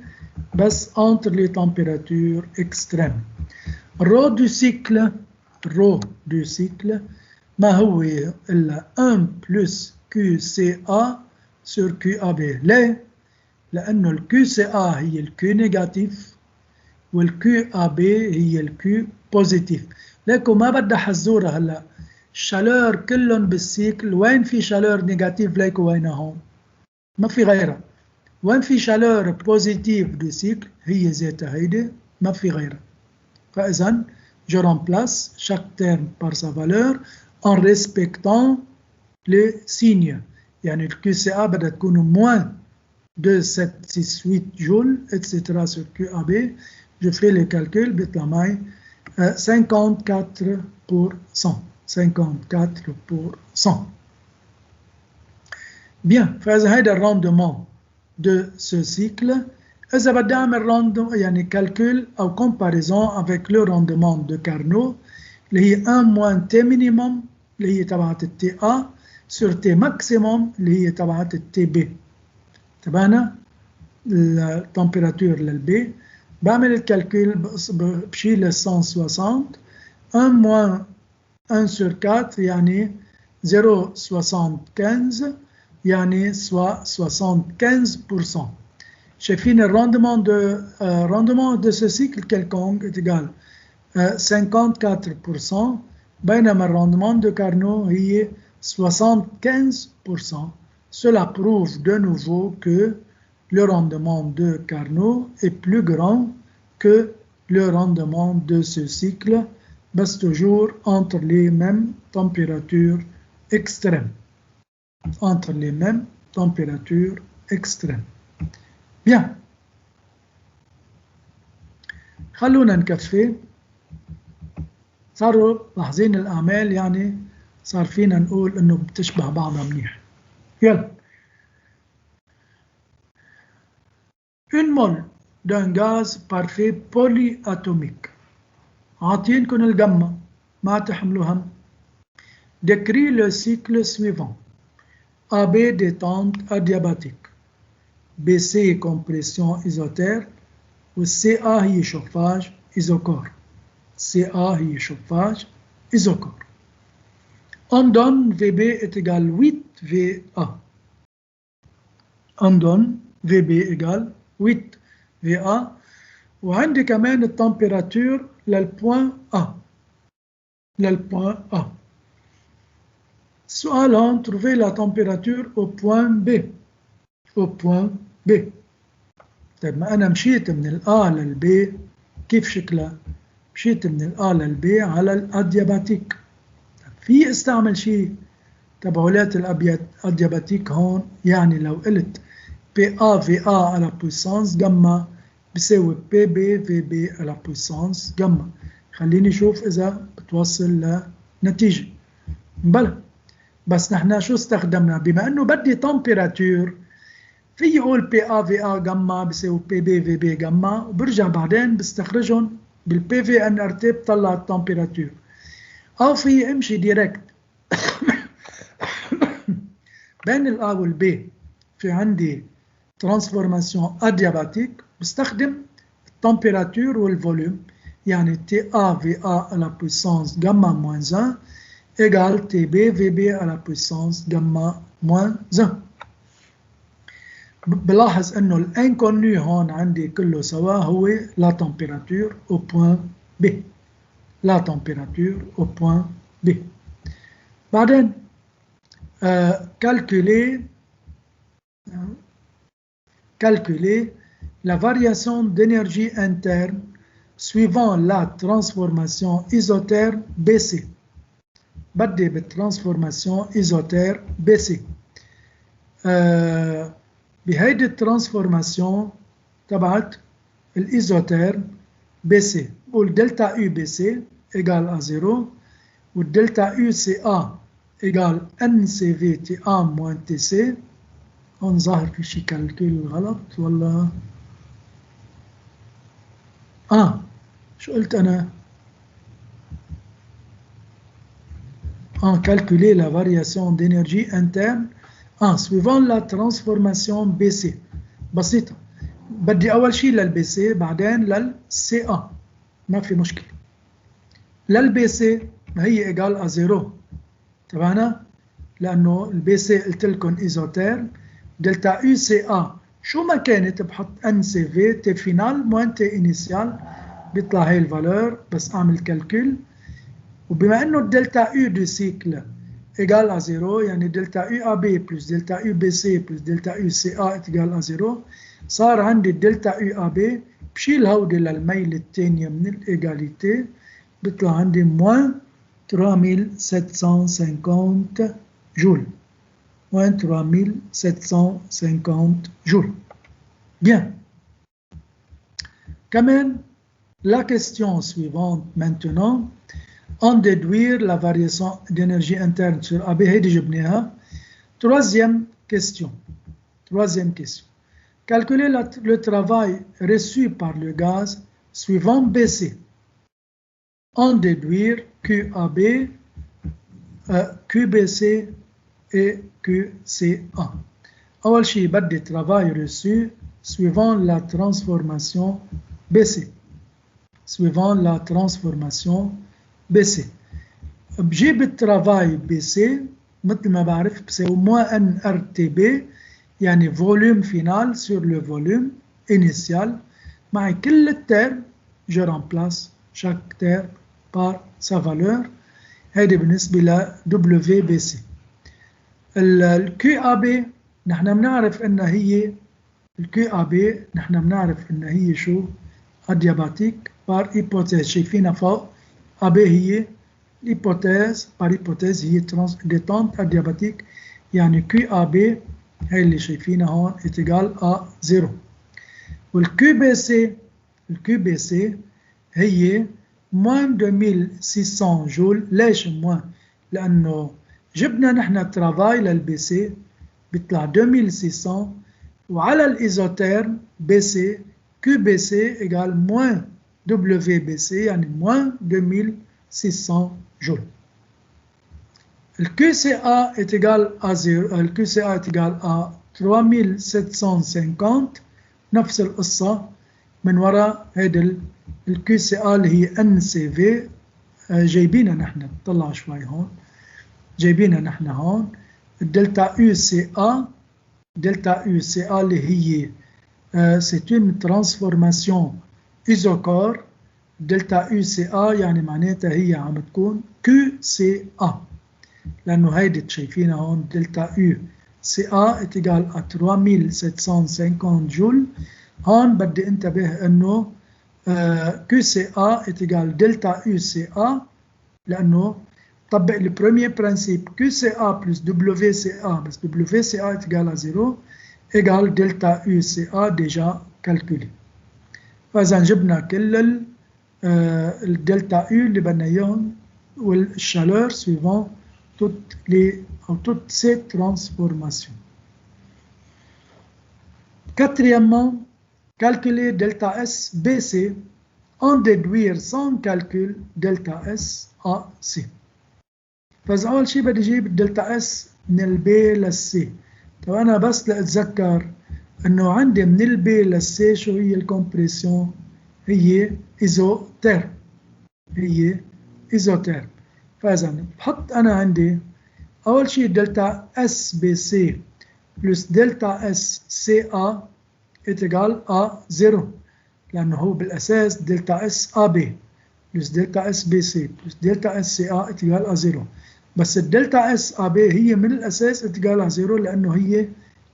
بس entre les températures extrêmes. Rho du cycle ما هو إلا 1 plus QCA sur QAB. ليه؟ لأنه ال QCA هي ال Q نيجاتيف وال QAB هي ال Q بوزيتيف. لكن ما بدها حزورة هلا. الشالور كلهم بالسيكل. وين في شالور نيجاتيف ليك وين هون؟ ما في غيرها. وين في شالور بوزيتيف دو سيكل هي ذاتها هيدي، ما في غيرها. فإذا je remplace chaque terme par sa valeur en respectant les signes. يعني ال QCA بدها تكون moins de 768 جول etc. sur QAB. Je fais les calculs بيطلع معي 54%. 54%. Bien, فإذا هيدا الرندement de ce cycle. إذا بدي أعمل rendement يعني calcul أو comparaison avec le rendement de Carnot اللي هي 1 moins T minimum اللي هي تبعت التي A sur T maximum اللي هي تبعت التي B. تبعنا التمبيراتور للبي. بعمل الكالكول بشيل 160. 1 moins 1 sur 4 يعني 0,75 يعني soit 75%. شايفين الرندement de ce cycle quelconque est égal 54%, بينما الرندement de Carnot هي 75%. Cela prouve de nouveau que le rendement de Carnot est plus grand que le rendement de ce cycle, mais toujours entre les mêmes températures extrêmes. Entre les mêmes températures extrêmes. Bien. خلونا نكفي. صاروا لاحظين الأعمال يعني صار فينا نقول إنه بتشبه بعضها منيح. يلا. Une mole d'un gaz parfait polyatomique. عاطينكم الجمة ما تحملوا هم. Décrit le cycle suivant. AB détente adiabatique. BC compression isotherme. و CA هي chauffage isocore. CA هي chauffage isocore. On donne VB est égal 8 VA. On donne VB égale 8 VA. وعندي كمان التمبيراتور للبوان A. للبوان A. السؤال هون trouver la température au point B. au point B. طيب ما أنا مشيت من الA للB كيف شكلها؟ مشيت من الA للB على الأدياباتيك. في استعمل شيء تبعولات الأدياباتيك هون. يعني لو قلت PA VA على puissance جمع بيساوي PB VB على puissance جمع. خليني شوف إذا بتوصل لنتيجة. بلى بس نحن شو استخدمنا؟ بما أنه بدي تمبيراتور في يقول PA VA جمع بيساوي PB VB جمع وبرجع بعدين بستخرجهم بالPV NRT بطلع التمبيراتور. أو في امشي ديركت بين الA والB في عندي ترانسفورماسيون أدياباتيك بستخدم التمبيراتور والفوليوم. يعني TA VA à la puissance gamma moins 1 égale TB VB à la puissance gamma moins 1. بلاحظ انه الانكونيو هون عندي كله سوا هو لا تمبيراتور au point B. لا تمبيراتور au point B. بعدين calculer la variation d'énergie interne suivant la transformation isotherme BC. بدي بالترانسفورماسيون isotherme BC. بهيدي الترانسفورماسيون تبعت الإيزوتيرم BC. بقول دلتا U BC égale à 0 والدلتا U CA égale NCV TA moins TC. هون ظاهر في شي كالكول غلط ولا شو قلت أنا؟ calculer la variation d'énergie interne suivant la transformation BC. بسيطة. بدي أول شيء للBC بعدين للCA ما في مشكلة. للBC هي إيجال à 0 تبعنا لأنه الBC قلت لكم إيزوتيرم. دلتا UCA شو ما كانت بحط NCV T فينال موان T إنيسيال بيطلع هاي الفالور. بس أعمل كالكول وبما انه الدلتا يو دو سيكل égal à 0 يعني دلتا يو ا بي بلس دلتا يو بي سي بلس دلتا يو سي ا égal à 0 صار عندي الدلتا يو ا بي بشيل هودي للميل الثانية من الايجاليتي بيطلع عندي موان 3750 جول. moins 3750 joules. Bien. Quand la question suivante maintenant, en déduire la variation d'énergie interne sur AB. Troisième question. Calculer le travail reçu par le gaz suivant BC. En déduire QAB, QBC et QCA. أول شيء بدي travail reçu suivant la transformation BC. بجيب الترافاي BC مثل ما بعرف بساوي moins N RTB يعني volume final sur le volume initial مع كل الترم je remplace chaque terme par sa valeur. هيدي بالنسبة ل WBC. ال QAB نحن بنعرف انها هي شو؟ ادياباتيك بار هيبوتيز. شايفينها فوق AB هي الهيبوتيز بار هيبوتيز هي ديتونت ادياباتيك يعني QAB هي اللي شايفينها هون اتجال A 0. والQBC هي moins 2600 جول. ليش moins؟ لانه جبنا نحن الترافاي للبي بيطلع 2600 وعلى الايزوتيرم بي سي كيو بي سي ايجال موان دبليو بي سي يعني موان 2600 جول. الكيو سي ا est égal à 0. الكيو سي ا est égal à 3750. نفس القصة من وراء هيدا الكيو سي ا اللي هي ان سي في. جايبينها نحن نطلع شوي هون. جايبينها نحن هون الدلتا يو سي ا. اللي هي c'est une transformation isochore. دلتا يو سي ا يعني معناتها هي عم تكون كيو سي ا لانه هيدي شايفينها هون دلتا يو سي ا اتجال 3750 جول. هون بدي انتبه انه كيو سي ا اتجال دلتا يو سي ا لانه طبق le premier principe QCA plus WCA بس WCA est égal à 0 égale delta UCA déjà calculé. فإذا جبنا كل الدلتا U اللي بدنا اياهم والchaleur suivant toutes ces transformations. Quatrièmement, calculer delta S BC en déduire sans calcul delta S AC. فإذا أول شيء بدي أجيب الدلتا اس من البي للسي. طب أنا بس لأتذكر إنه عندي من البي للسي شو هي الكمبريسيون؟ هي إيزوتيرم. فإذا بحط أنا عندي أول شيء دلتا اس بي سي بلس دلتا اس سي ا إتجال ا 0 لأنه هو بالأساس دلتا اس ا بي بلس دلتا اس بي سي بلس دلتا اس سي ا إتجال ا 0. بس الدلتا اس ا بي هي من الاساس اتجال على 0 لانه هي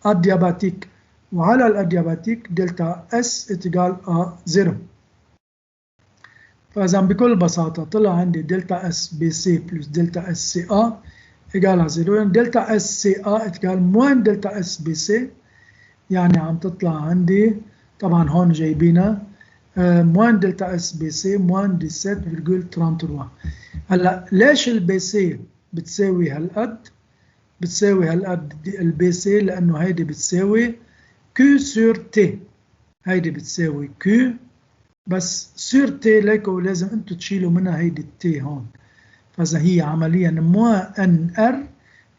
ادياباتيك وعلى الادياباتيك دلتا اس اتجال ا 0. فاذا بكل بساطه طلع عندي دلتا اس بي سي بلس دلتا اس سي ا ايجال على 0 يعني دلتا اس سي ا اتجال موان دلتا اس بي سي يعني عم تطلع عندي طبعا هون جايبينها موان دلتا اس بي سي موان 17.33. هلا ليش البي سي بتساوي هالقد؟ بتساوي هالقد البي سي لانه هيدي بتساوي كيو سور تي. هيدي بتساوي كيو بس سور تي ليكو لازم انتم تشيلوا منها هيدي التي هون. فاذا هي عمليا موا ان ار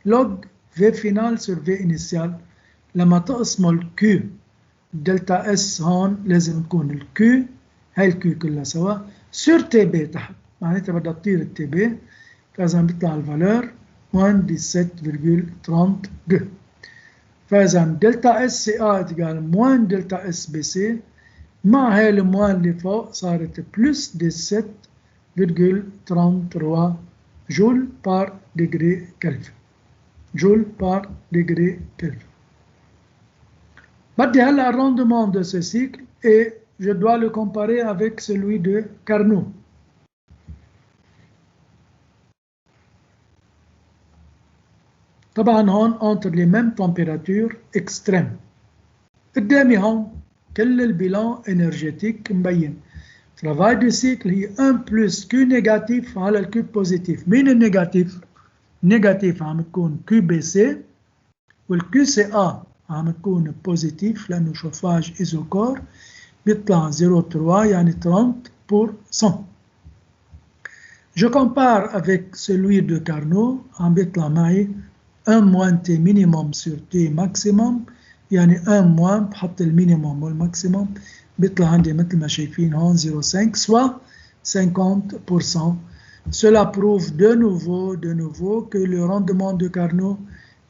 لوج في فينال سور في انيسيال. لما تقسموا الكيو دلتا اس هون لازم تكون الكيو هاي الكيو كلها سوا سور تي بي تحت معناتها بدها تطير التي بي. فإذا بيطلع الفالور 17.32. فإذا دلتا اس سي ا اتجال موان دلتا اس بي سي مع هاي الموان اللي فوق صارت بلس 17.32 0,33 joule par degré Kelvin. Joule par degré Kelvin. بدي هلا le rendement de ce cycle et je dois le comparer avec celui de Carnot. طبعا هون entre les mêmes températures extrêmes. قدامي هون كل البيلان énergétique مبين. travail du cycle هي 1 plus Q négatif على Q positif. مين النيجاتيف؟ نيجاتيف عم تكون QBC والQCA عم تكون بوزيتيف لأنه شوفاج إيزوكور بيطلع 0,3 يعني 30%. Je compare avec celui de Carnot عم بيطلع معي 1 moins T minimum sur T maximum يعني 1 moins بحط المينيموم والماكسيموم بيطلع عندي مثل ما شايفين هون 0,5 soit 50%. Cela prouve de nouveau que le rendement de Carnot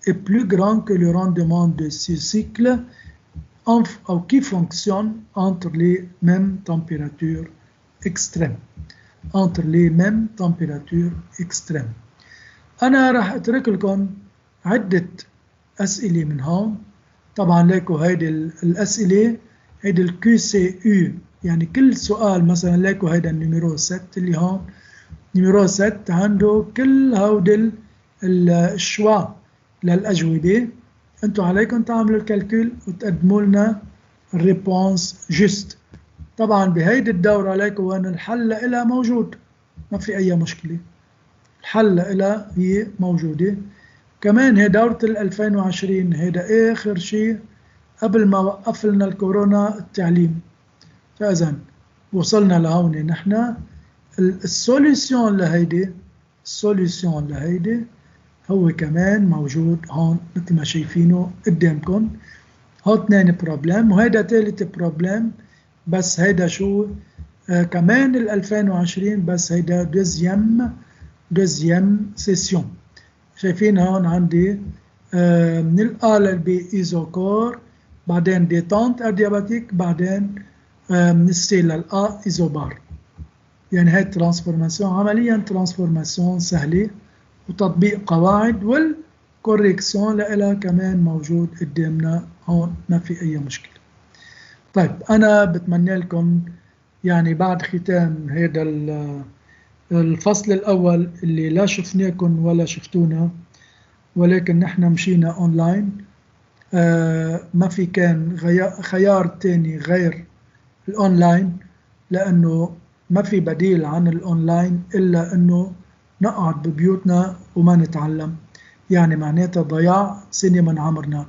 est plus grand que le rendement de ce cycle qui fonctionne entre les mêmes températures extrêmes. Entre les mêmes températures extrêmes. أنا راح أترك لكم عدة أسئلة من هون. طبعا ليكو هيدي الأسئلة هيدي الQCU يعني كل سؤال مثلا ليكو هيدا النيميرو 6 اللي هون نيميرو 6 عنده كل هودي الشوا للأجوبة. انتو عليكم تعملوا الكالكول وتقدموا لنا الريبونس جست. طبعا بهيدي الدورة عليكم وين الحل لها موجود ما في أي مشكلة. الحل لها هي موجودة. كمان هي دورة 2020 هيدا آخر شيء قبل ما وقف لنا الكورونا التعليم. فإذا وصلنا لهون نحن السوليسيون لهيدي هو كمان موجود هون مثل ما شايفينه قدامكم. هو 2 بروبلم وهيدا 3 بروبلم بس هيدا شو كمان 2020 بس هيدا دوزيام سيسيون. شايفين هون عندي من الأ للبي إيزوكور بعدين ديتانت أدياباتيك بعدين من السي للأ إيزوبار. يعني هاي ترانسفورماسيون عمليا ترانسفورماسيون سهلة وتطبيق قواعد والكوريكسيون لها كمان موجود قدامنا هون ما في أي مشكلة. طيب أنا بتمنى لكم يعني بعد ختام هذا الفصل الأول اللي لا شفناكم ولا شفتونا ولكن نحن مشينا أونلاين ما في كان خيار تاني غير الأونلاين لأنه ما في بديل عن الأونلاين إلا أنه نقعد ببيوتنا وما نتعلم. يعني معناتها ضياع سنة من عمرنا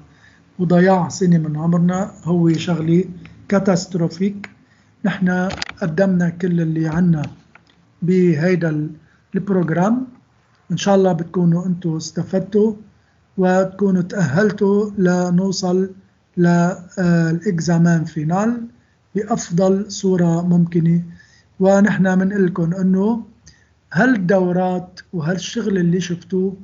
وضياع سنة من عمرنا هو شغلي كاتاستروفيك. نحن قدمنا كل اللي عنا بهيدا البروجرام. إن شاء الله بتكونوا أنتوا استفدتوا وتكونوا تأهلتوا لنوصل للإكزامان فينال بأفضل صورة ممكنة. ونحن بنقول لكم أنه هالدورات وهالشغل اللي شفتوه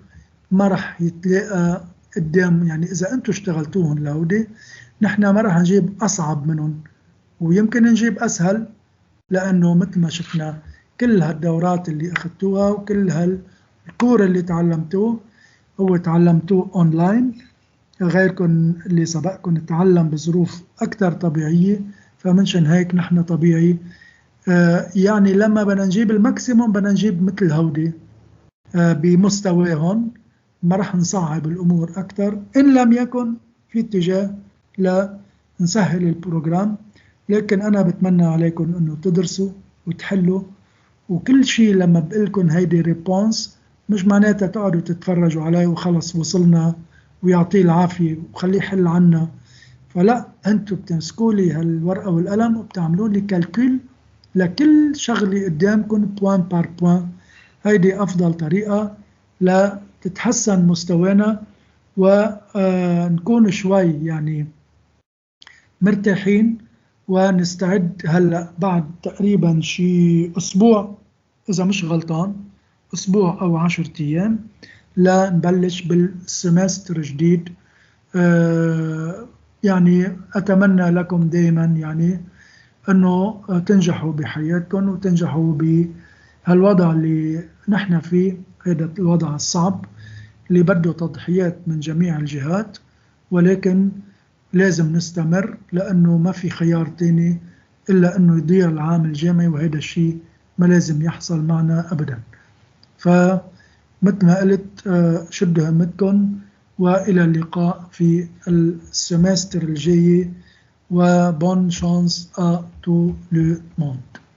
ما رح يتلاقى قدام. يعني إذا أنتوا اشتغلتوهن لهودي نحن ما رح نجيب أصعب منهم ويمكن نجيب أسهل لأنه مثل ما شفنا كل هالدورات اللي أخذتوها وكل هالكور اللي تعلمتوه هو تعلمتوه أونلاين. غيركم اللي سبقكم تعلم بظروف أكثر طبيعية فمنشان هيك نحن طبيعي يعني لما بدنا نجيب الماكسيموم بدنا نجيب مثل هودي بمستواهم. ما رح نصعب الأمور أكثر إن لم يكن في اتجاه لنسهل البروجرام. لكن أنا بتمنى عليكم أنه تدرسوا وتحلوا وكل شيء لما بقلكم هيدي ريبونس مش معناتها تقعدوا تتفرجوا عليه وخلص وصلنا ويعطيه العافية وخليه يحل عنا. فلا أنتوا بتمسكوا لي هالورقة والقلم وبتعملوا لي كالكول لكل شغلة قدامكم بوان بار بوان. هيدي أفضل طريقة لتتحسن مستوانا ونكون شوي يعني مرتاحين ونستعد هلأ بعد تقريبا شي أسبوع إذا مش غلطان أسبوع أو 10 أيام لنبلش بالسمستر جديد. يعني أتمنى لكم دائما يعني أنه تنجحوا بحياتكم وتنجحوا هالوضع اللي نحن فيه، هذا الوضع الصعب اللي بده تضحيات من جميع الجهات، ولكن لازم نستمر لأنه ما في خيار تاني إلا أنه يضيع العام الجامعي، وهذا الشيء ما لازم يحصل معنا أبدا. فمثل ما قلت شدوا همتكم، وإلى اللقاء في السمستر الجاي، وبون شانس à tout le monde.